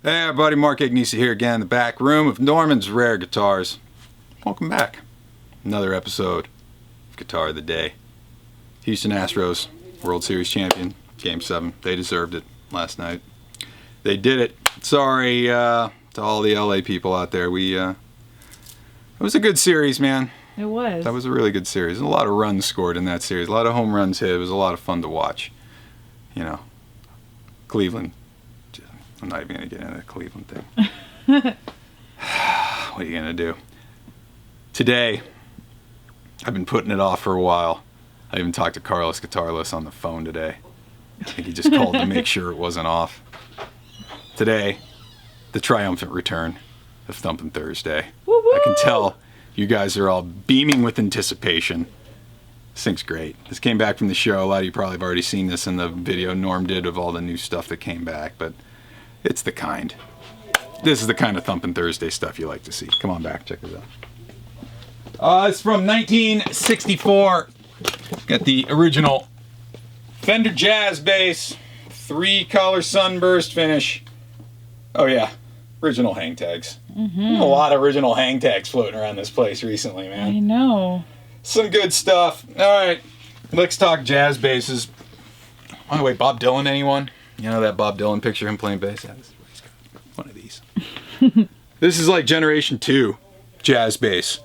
Hey everybody, Mark Agnesi here again in the back room of Norman's Rare Guitars. Welcome back. Another episode of Guitar of the Day. Houston Astros, World Series champion, Game 7. They deserved it last night. They did it. Sorry to all the LA people out there. It was a good series, man. It was. That was a really good series. A lot of runs scored in that series. A lot of home runs hit. It was a lot of fun to watch. You know, Cleveland. I'm not even going to get into the Cleveland thing. What are you going to do? Today, I've been putting it off for a while. I even talked to Carlos Guitarless on the phone today. I think he just called to make sure it wasn't off. Today, the triumphant return of Thumpin' Thursday. Woo-woo! I can tell you guys are all beaming with anticipation. This thing's great. This came back from the show. A lot of you probably have already seen this in the video Norm did of all the new stuff that came back, but it's the kind. This is the kind of Thumpin' Thursday stuff you like to see. Come on back, check this out. It's from 1964. Got the original Fender Jazz bass, 3 Color Sunburst finish. Oh yeah, original hang tags. Mm-hmm. A lot of original hang tags floating around this place recently, man. I know. Some good stuff. All right, let's talk jazz basses. By the way, Bob Dylan, anyone? You know that Bob Dylan picture, him playing bass? Yeah, this is what he's got. One of these. This is like generation 2 jazz bass.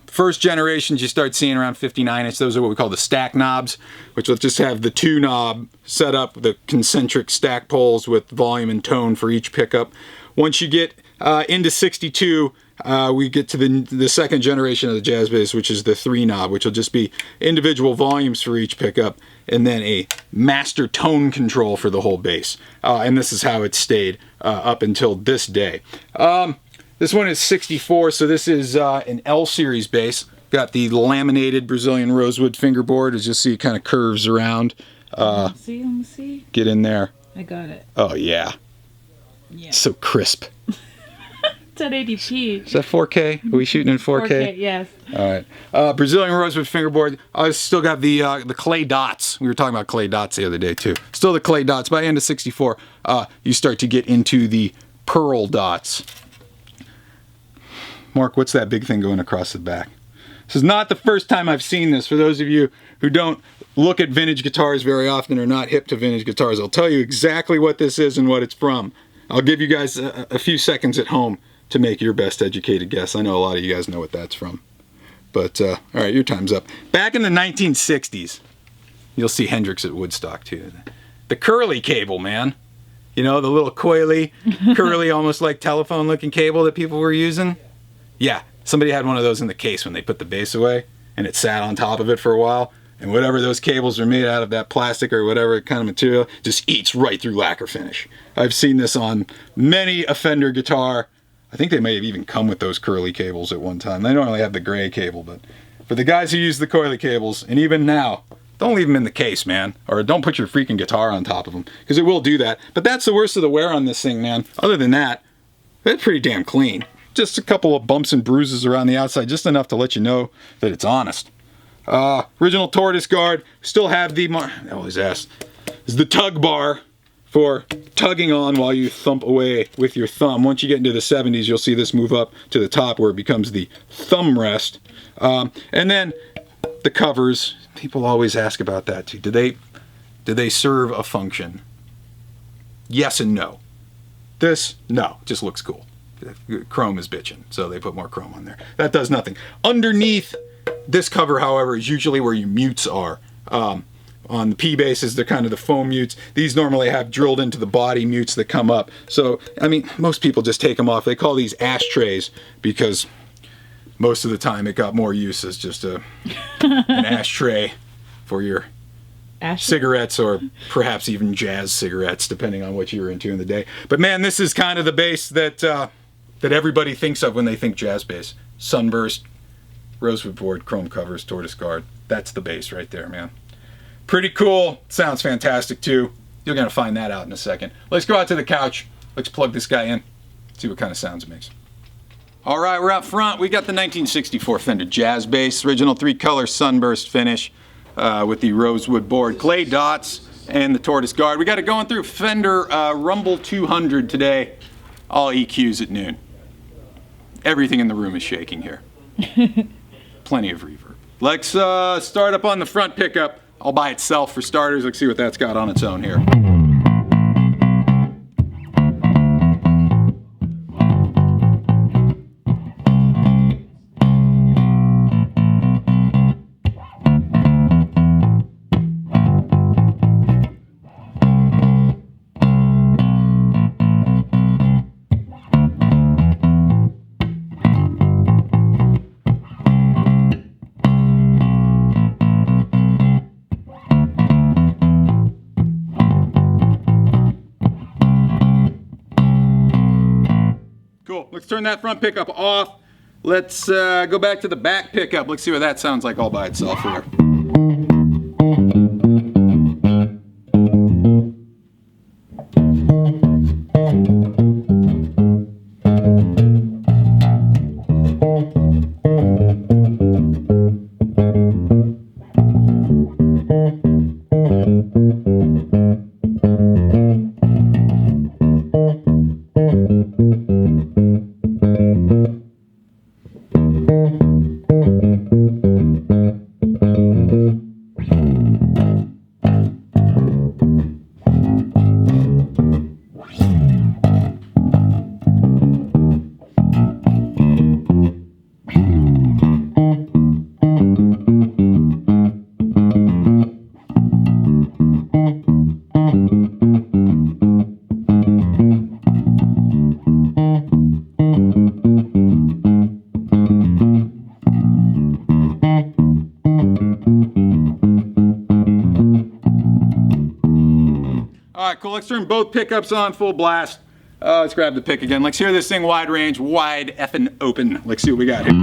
First generations you start seeing around 59-inch. Those are what we call the stack knobs, which will just have the 2 knob set up, the concentric stack poles with volume and tone for each pickup. Once you get into 62, we get to the second generation of the jazz bass, which is the 3 knob, which will just be individual volumes for each pickup, and then a master tone control for the whole bass. And this is how it stayed up until this day. This one is 64, so this is an L series bass. Got the laminated Brazilian rosewood fingerboard. As you'll see, it kind of curves around. Let me see. Get in there. I got it. Oh yeah. Yeah. So crisp. It's at 80p. Is that 4K? Are we shooting in 4K? 4K, yes. All right. Brazilian rosewood fingerboard. I still got the clay dots. We were talking about clay dots the other day too. Still the clay dots. By the end of 64, you start to get into the pearl dots. Mark, what's that big thing going across the back? This is not the first time I've seen this. For those of you who don't look at vintage guitars very often or not hip to vintage guitars, I'll tell you exactly what this is and what it's from. I'll give you guys a few seconds at home to make your best educated guess. I know a lot of you guys know what that's from. But, all right, your time's up. Back in the 1960s, you'll see Hendrix at Woodstock too. The curly cable, man. You know, the little coily, curly, almost like telephone looking cable that people were using? Yeah, somebody had one of those in the case when they put the bass away, and it sat on top of it for a while, and whatever those cables are made out of, that plastic or whatever kind of material, just eats right through lacquer finish. I've seen this on many a Fender guitar. I think they may have even come with those curly cables at one time. They normally have the gray cable, but for the guys who use the coily cables, and even now, don't leave them in the case, man, or don't put your freaking guitar on top of them, because it will do that. But that's the worst of the wear on this thing, man. Other than that, it's pretty damn clean. Just a couple of bumps and bruises around the outside, just enough to let you know that it's honest. Original tortoise guard. Still have the, I always ask, is the tug bar for tugging on while you thump away with your thumb. Once you get into the 70s, you'll see this move up to the top where it becomes the thumb rest. And then the covers. People always ask about that too. Do they serve a function? Yes and no. This, no, just looks cool. Chrome is bitching, so they put more chrome on there. That does nothing. Underneath this cover, however, is usually where your mutes are. On the P basses, they're kind of the foam mutes. These normally have drilled into the body mutes that come up. So, I mean, most people just take them off. They call these ashtrays because most of the time it got more use as just an ashtray for your cigarettes, or perhaps even jazz cigarettes, depending on what you were into in the day. But man, this is kind of the bass that everybody thinks of when they think jazz bass. Sunburst, rosewood board, chrome covers, tortoise guard. That's the bass right there, man. Pretty cool. Sounds fantastic too. You're gonna find that out in a second. Let's go out to the couch. Let's plug this guy in. See what kind of sounds it makes. All right, we're out front. We got the 1964 Fender Jazz bass, original 3-color sunburst finish with the rosewood board, clay dots, and the tortoise guard. We got it going through Fender Rumble 200 today. all EQs at noon. Everything in the room is shaking here. Plenty of reverb. Let's start up on the front pickup all by itself for starters. Let's see what that's got on its own here. Cool. Let's turn that front pickup off. Let's go back to the back pickup. Let's see what that sounds like all by itself here. Alright, cool. Let's turn both pickups on full blast. Let's grab the pick again. Let's hear this thing wide range, wide effing open. Let's see what we got here.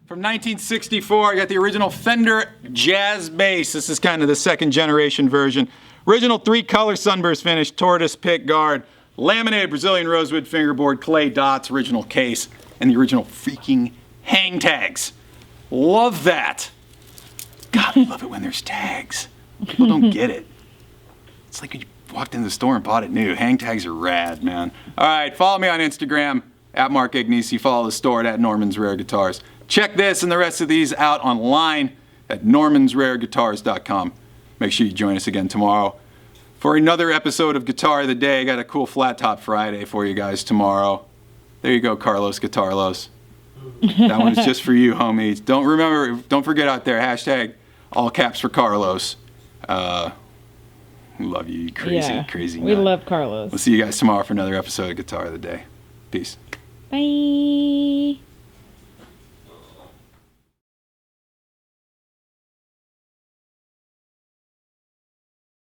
From 1964, I got the original Fender Jazz bass. This is kind of the second generation version. Original 3 color sunburst finish, tortoise pick guard, laminated Brazilian rosewood fingerboard, clay dots, original case, and the original freaking hang tags. Love that. God, I love it when there's tags. People don't get it. It's like when you walked into the store and bought it new. Hang tags are rad, man. All right, follow me on Instagram, at Mark Agnesi. Follow the store at Norman's Rare Guitars. Check this and the rest of these out online at normansrareguitars.com. Make sure you join us again tomorrow for another episode of Guitar of the Day. I got a cool Flat Top Friday for you guys tomorrow. There you go, Carlos Guitarlos. That one is just for you, homies. Don't forget out there, hashtag all caps for Carlos. We love you crazy We nut. love Carlos. We'll see you guys tomorrow for another episode of Guitar of the Day. Peace. Bye.